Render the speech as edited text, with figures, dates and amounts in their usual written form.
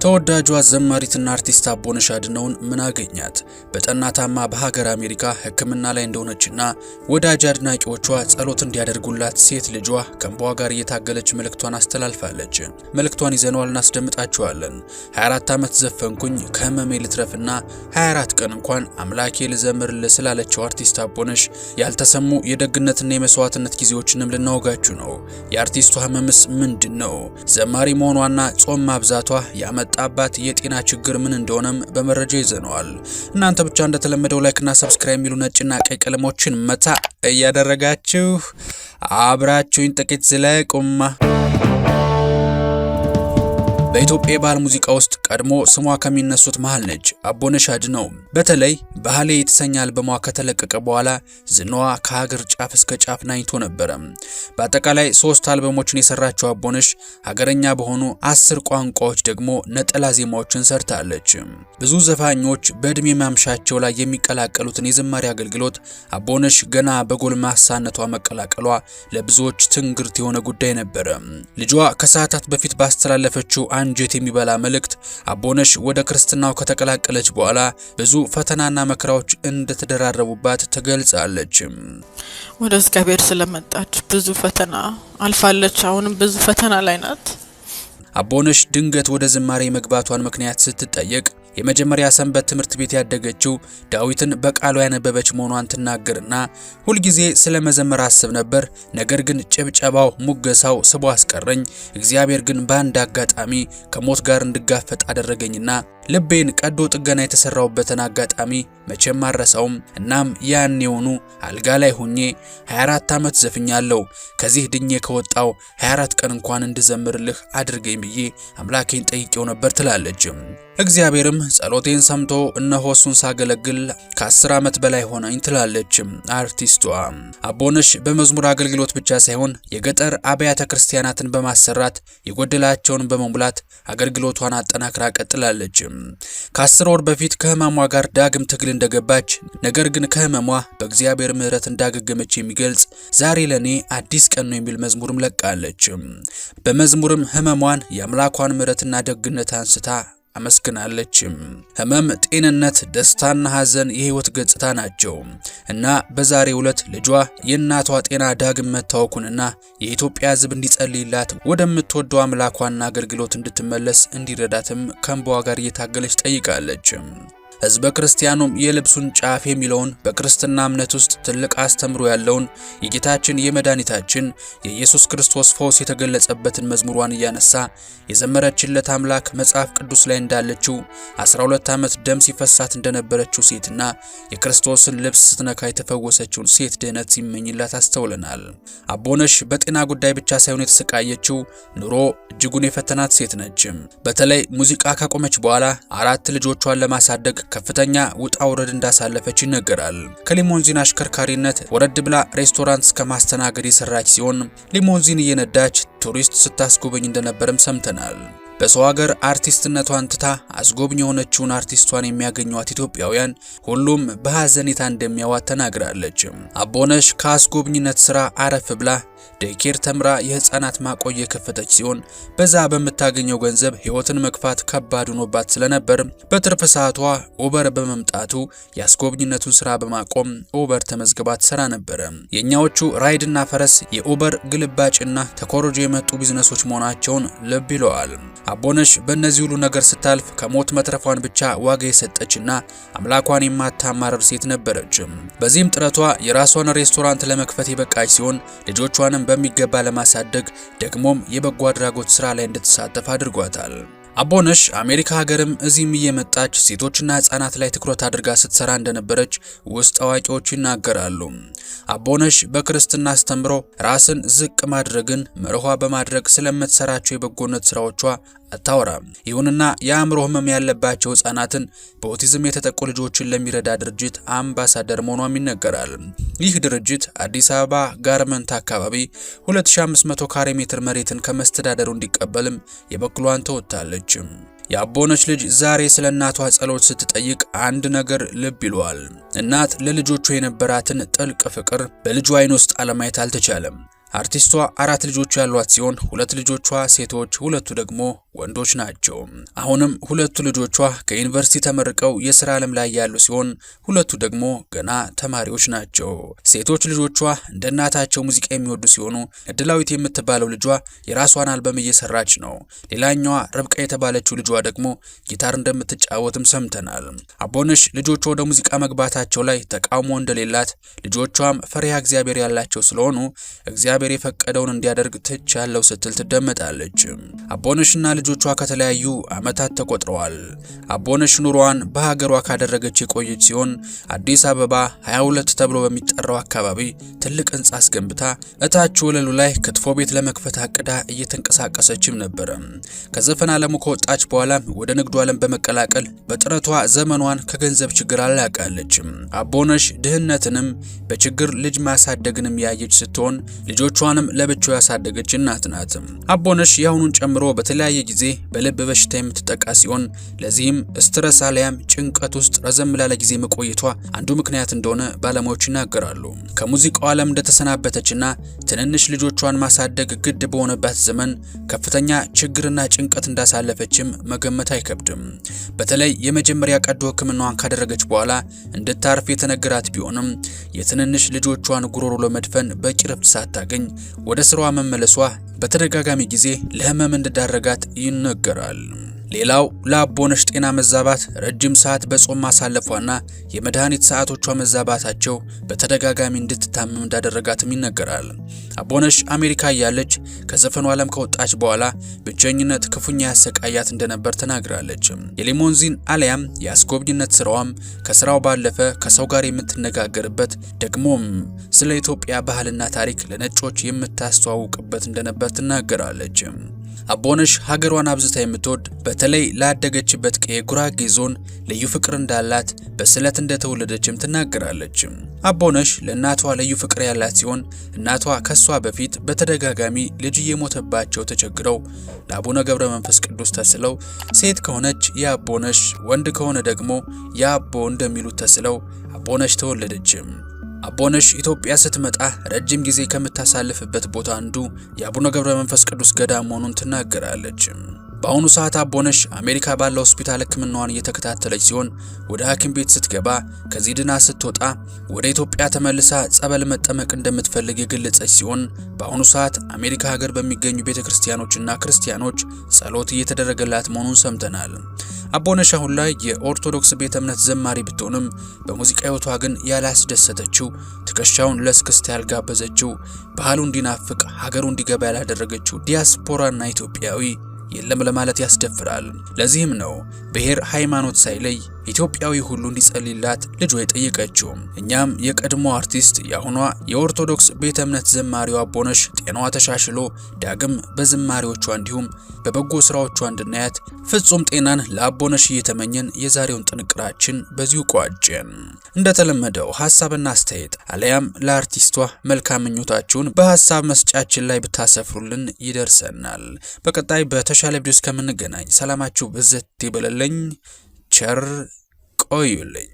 ተወዳጇ ዘማሪትና አርቲስት አቦነሽ አድነውን ምን አገኛት? በጠናታማ በሀገር አሜሪካ ሕክምና ላይ እንደሆነችና ወዳጅ አድናቂዎቿ ጸሎት እንዲያደርጉላት ሴት ልጇ ከእንባዋ ጋር እየታገለች መልእክቷን አስተላልፋለች። መልእክቷን ይዘነዋል፣ እናስደምጣችኋለን። 24 ዓመት ዘፈንኩኝ ከህመሜ ልትረፍና 24 ቀን እንኳን አምላኬ ልዘምርልህ ስላለችው አርቲስት አቦነሽ ያልተሰሙ የደግነትና የመስዋዕትነት ጊዜዎችንም ልናወጋችሁ ነው። የአርቲስቷ ህመምስ ምንድነው? ዘማሪ መሆኗና ጾም ማብዛቷ ያመጣባት የጤና ችግር ምን እንደሆነም በመረጃ ይዘነዋል። እናንተ ብቻ እንደተለመደው ላይክና ሰብስክራይብ የሚሉ ነጭና ቀይ ቀለሞችን መታ እያደረጋችሁ አብራችሁኝ ጥቂት ዝለቁማ። በኢትዮጵያ የባህል ሙዚቃ ውስጥ ቀድሞ ስሟ ከሚነሱት መሃል ነች አቦነሽ አድነው። በተለይ ባህሌ የተሰኘ አልበሟ ከተለቀቀ በኋላ ዝናዋ ከሀገር ጫፍ እስከ ጫፍ ናኝቶ ነበረ። በአጠቃላይ 3 አልበሞችን የሰራችው አቦነሽ ሀገረኛ በሆኑ 10 ቋንቋዎች ደግሞ ነጠላ ዜማዎችን ሰርታለች። ብዙ ዘፋኞች በእድሜ ማምሻቸው ላይ የሚቀላቀሉትን የዝማሬ አገልግሎት አቦነሽ ገና በጎልማሳነቷ መቀላቀሏ ለብዙዎች ትንግርት የሆነ ጉዳይ ነበረ። ልጇ ከሰዓታት በፊት ባስተላለፈችው አንጀት የሚበላ መልእክት አቦነሽ ወደ ክርስትናው ከተቀላቀለች በኋላ ብዙ ፈተናና መከራዎች እንደተደራረቡባት ትገልጻለች። ወደ እግዚአብሔር ስለመጣች ብዙ ፈተና አልፋለች። አሁንም ብዙ ፈተና ላይ ናት። አቦነሽ ድንገት ወደ ዝማሬ መግባቷን ምክንያት ስትጠየቅ የመጀመሪያ ሰንበት ትምህርት ቤት ያደገችው ዳዊትን በቃሉ ያነበበች መሆኗን ትናገርና ሁልጊዜ ስለ መዘመር አስብ ነበር፣ ነገር ግን ጭብጨባው ሙገሳው ስቦ አስቀረኝ። እግዚአብሔር ግን በአንድ አጋጣሚ ከሞት ጋር እንድጋፈጥ አደረገኝና ልቤን ቀዶ ጥገና የተሰራውበትን አጋጣሚ መቼም አረሳውም። እናም ያኔውኑ አልጋ ላይ ሆኜ 24 ዓመት ዘፍኛለሁ። ከዚህ ድኜ ከወጣው 24 ቀን እንኳን እንድዘምርልህ አድርገኝ ብዬ አምላኬን ጠይቄው ነበር ትላለች። እግዚአብሔርም ጸሎቴን ሰምቶ እነሆ እሱን ሳገለግል ከ10 ዓመት በላይ ሆነኝ ትላለች አርቲስቷ። አቦነሽ በመዝሙር አገልግሎት ብቻ ሳይሆን የገጠር አብያተ ክርስቲያናትን በማሰራት የጎደላቸውን በመሙላት አገልግሎቷን አጠናክራ ቀጥላለች። ከ10 ወር በፊት ከህመሟ ጋር ዳግም ትግል እንደገባች ነገር ግን ከህመሟ በእግዚአብሔር ምሕረት እንዳገገመች የሚገልጽ ዛሬ ለኔ አዲስ ቀን ነው የሚል መዝሙርም ለቃለች። በመዝሙርም ህመሟን የአምላኳን ምሕረትና ደግነት አንስታ አመስግናለች። ህመም፣ ጤንነት፣ ደስታና ሐዘን የህይወት ገጽታ ናቸው እና በዛሬው ዕለት ልጇ የእናቷ ጤና ዳግም መታወኩንና የኢትዮጵያ ሕዝብ እንዲጸልይላት ወደምትወደው አምላኳና አገልግሎት እንድትመለስ እንዲረዳትም ከእንባዋ ጋር እየታገለች ጠይቃለች። ህዝበ ክርስቲያኑም የልብሱን ጫፍ የሚለውን በክርስትና እምነት ውስጥ ትልቅ አስተምሮ ያለውን የጌታችን የመድኃኒታችን የኢየሱስ ክርስቶስ ፈውስ የተገለጸበትን መዝሙሯን እያነሳ የዘመረችለት አምላክ መጽሐፍ ቅዱስ ላይ እንዳለችው 12 ዓመት ደም ሲፈሳት እንደነበረችው ሴትና የክርስቶስን ልብስ ስትነካ የተፈወሰችውን ሴት ድህነት ሲመኝላት አስተውለናል። አቦነሽ በጤና ጉዳይ ብቻ ሳይሆን የተሰቃየችው ኑሮ እጅጉን የፈተናት ሴት ነች። በተለይ ሙዚቃ ካቆመች በኋላ 4 ልጆቿን ለማሳደግ ከፍተኛ ውጣ ውረድ እንዳሳለፈች ይነገራል። ከሊሞንዚን አሽከርካሪነት ወረድ ብላ ሬስቶራንት እስከ ማስተናገድ የሰራች ሲሆን ሊሞንዚን እየነዳች ቱሪስት ስታስጎበኝ እንደነበረም ሰምተናል። በሰው ሀገር አርቲስትነቷን ትታ አስጎብኝ የሆነችውን አርቲስቷን የሚያገኟት ኢትዮጵያውያን ሁሉም በሐዘኔታ እንደሚያዋት ተናግራለች። አቦነሽ ከአስጎብኝነት ስራ አረፍ ብላ ዴይኬር ተምራ የህፃናት ማቆየ የከፈተች ሲሆን በዛ በምታገኘው ገንዘብ ህይወትን መግፋት ከባድ ሆኖባት ስለነበር በትርፍ ሰዓቷ ኡበር በመምጣቱ የአስጎብኝነቱን ስራ በማቆም ኡበር ተመዝግባ ትሰራ ነበር። የኛዎቹ ራይድና ፈረስ የኡበር ግልባጭና ተኮርጆ የመጡ ቢዝነሶች መሆናቸውን ልብ ይለዋል። አቦነሽ በእነዚህ ሁሉ ነገር ስታልፍ ከሞት መትረፏን ብቻ ዋጋ የሰጠችና አምላኳን የማታማረር ሴት ነበረች። በዚህም ጥረቷ የራሷን ሬስቶራንት ለመክፈት የበቃች ሲሆን ልጆቿንም በሚገባ ለማሳደግ ደግሞም የበጎ አድራጎት ስራ ላይ እንድትሳተፍ አድርጓታል። አቦነሽ አሜሪካ ሀገርም እዚህም እየመጣች ሴቶችና ህፃናት ላይ ትኩረት አድርጋ ስትሰራ እንደነበረች ውስጥ አዋቂዎች ይናገራሉ። አቦነሽ በክርስትና አስተምሮ ራስን ዝቅ ማድረግን መርኋ በማድረግ ስለምትሰራቸው የበጎነት ስራዎቿ አታወራም። ይሁንና የአእምሮ ህመም ያለባቸው ህፃናትን በኦቲዝም የተጠቁ ልጆችን ለሚረዳ ድርጅት አምባሳደር መሆኗም ይነገራል። ይህ ድርጅት አዲስ አበባ ጋርመንት አካባቢ 2500 ካሬ ሜትር መሬትን ከመስተዳደሩ እንዲቀበልም የበኩሏን ተወጥታለች። የአቦነሽ ልጅ ዛሬ ስለ እናቷ ጸሎት ስትጠይቅ አንድ ነገር ልብ ይሏል። እናት ለልጆቿ የነበራትን ጥልቅ ፍቅር በልጇ አይን ውስጥ አለማየት አልተቻለም። አርቲስቷ 4 ልጆች ያሏት ሲሆን 2 ልጆቿ ሴቶች፣ 2ቱ ደግሞ ወንዶች ናቸው። አሁንም 2ቱ ልጆቿ ከዩኒቨርሲቲ ተመርቀው የሥራ ዓለም ላይ ያሉ ሲሆን 2ቱ ደግሞ ገና ተማሪዎች ናቸው። ሴቶች ልጆቿ እንደ እናታቸው ሙዚቃ የሚወዱ ሲሆኑ እድላዊት የምትባለው ልጇ የራሷን አልበም እየሰራች ነው። ሌላኛዋ ረብቃ የተባለችው ልጇ ደግሞ ጊታር እንደምትጫወትም ሰምተናል። አቦነሽ ልጆቿ ወደ ሙዚቃ መግባታቸው ላይ ተቃውሞ እንደሌላት፣ ልጆቿም ፈሪሃ እግዚአብሔር ያላቸው ስለሆኑ እግዚአብሔር የፈቀደውን እንዲያደርግ ትቻለው ስትል ትደመጣለች። አቦነሽና ልጆቿ ከተለያዩ ዓመታት ተቆጥረዋል። አቦነሽ ኑሯን በሀገሯ ካደረገች የቆየች ሲሆን አዲስ አበባ 22 ተብሎ በሚጠራው አካባቢ ትልቅ ሕንጻ አስገንብታ እታች ወለሉ ላይ ክትፎ ቤት ለመክፈት አቅዳ እየተንቀሳቀሰችም ነበር። ከዘፈን ዓለሙ ከወጣች በኋላ ወደ ንግዱ ዓለም በመቀላቀል በጥረቷ ዘመኗን ከገንዘብ ችግር አላቃለች። አቦነሽ ድህነትንም በችግር ልጅ ማሳደግንም ያየች ስትሆን ልጆቿንም ለብቻው ያሳደገች እናት ናት። አቦነሽ ያሁኑን ጨምሮ በተለያየ ጊዜ በልብ በሽታ የምትጠቃ ሲሆን ለዚህም ስትረስ አሊያም ጭንቀት ውስጥ ረዘም ላለ ጊዜ መቆየቷ አንዱ ምክንያት እንደሆነ ባለሙያዎች ይናገራሉ። ከሙዚቃው ዓለም እንደተሰናበተችና ትንንሽ ልጆቿን ማሳደግ ግድ በሆነባት ዘመን ከፍተኛ ችግርና ጭንቀት እንዳሳለፈችም መገመት አይከብድም። በተለይ የመጀመሪያ ቀዶ ሕክምናዋን ካደረገች በኋላ እንድታርፍ የተነገራት ቢሆንም የትንንሽ ልጆቿን ጉሮሮ ለመድፈን በቂ ረፍት ሳታገኝ ወደ ስራዋ መመለሷ በተደጋጋሚ ጊዜ ለህመም እንደዳረጋት ይነገራል። ሌላው ለአቦነሽ ጤና መዛባት ረጅም ሰዓት በጾም ማሳለፏና የመድኃኒት ሰዓቶቿ መዛባታቸው በተደጋጋሚ እንድትታመም እንዳደረጋትም ይነገራል። አቦነሽ አሜሪካ እያለች ከዘፈኑ ዓለም ከወጣች በኋላ ብቸኝነት ክፉኛ ያሰቃያት እንደነበር ተናግራለች። የሊሞንዚን አሊያም የአስጎብኝነት ስራዋም ከስራው ባለፈ ከሰው ጋር የምትነጋገርበት ደግሞም ስለ ኢትዮጵያ ባህልና ታሪክ ለነጮች የምታስተዋውቅበት እንደነበር ትናገራለች። አቦነሽ ሀገሯን አብዝታ የምትወድ በተለይ ላደገችበት ጉራጌ ዞን ልዩ ፍቅር እንዳላት በስለት እንደተወለደችም ትናገራለች። አቦነሽ ለእናቷ ልዩ ፍቅር ያላት ሲሆን እናቷ ከሷ በፊት በተደጋጋሚ ልጅ እየሞተባቸው ተቸግረው ለአቡነ ገብረ መንፈስ ቅዱስ ተስለው ሴት ከሆነች የአቦነሽ ወንድ ከሆነ ደግሞ የአቦ እንደሚሉት ተስለው አቦነሽ ተወለደች። አቦነሽ ኢትዮጵያ ስትመጣ ረጅም ጊዜ ከምታሳልፍበት ቦታ አንዱ የአቡነ ገብረ መንፈስ ቅዱስ ገዳም መሆኑን ትናገራለች። በአሁኑ ሰዓት አቦነሽ አሜሪካ ባለው ሆስፒታል ሕክምናዋን እየተከታተለች ሲሆን ወደ ሐኪም ቤት ስትገባ ከዚህ ድና ስትወጣ ወደ ኢትዮጵያ ተመልሳ ጸበል መጠመቅ እንደምትፈልግ የገለጸች ሲሆን በአሁኑ ሰዓት አሜሪካ ሀገር በሚገኙ ቤተክርስቲያኖችና ክርስቲያኖች ጸሎት እየተደረገላት መሆኑን ሰምተናል። አቦነሽ አሁን ላይ የኦርቶዶክስ ቤተ እምነት ዘማሪ ብትሆንም በሙዚቃ ህይወቷ ግን ያላስደሰተችው፣ ትከሻውን ለስክስታ ያልጋበዘችው፣ ባህሉ እንዲናፍቅ ሀገሩ እንዲገባ ያላደረገችው ዲያስፖራና ኢትዮጵያዊ የለም ለማለት ያስደፍራል። ለዚህም ነው ብሔር ሃይማኖት ሳይለይ ኢትዮጵያዊ ሁሉ እንዲጸልይላት ልጇ የጠየቀችው። እኛም የቀድሞ አርቲስት የአሁኗ የኦርቶዶክስ ቤተ እምነት ዘማሪዋ አቦነሽ ጤናዋ ተሻሽሎ ዳግም በዝማሪዎቿ እንዲሁም በበጎ ስራዎቿ እንድናያት ፍጹም ጤናን ለአቦነሽ እየተመኘን የዛሬውን ጥንቅራችን በዚሁ ቋጨን። እንደተለመደው ሐሳብና አስተያየት አለያም ለአርቲስቷ መልካም ምኞታችሁን በሐሳብ መስጫችን ላይ ብታሰፍሩልን ይደርሰናል። በቀጣይ በተሻለ ቪዲዮ እስከምንገናኝ ሰላማችሁ ብዝት ይበለልኝ። ቸር ቆዩልኝ።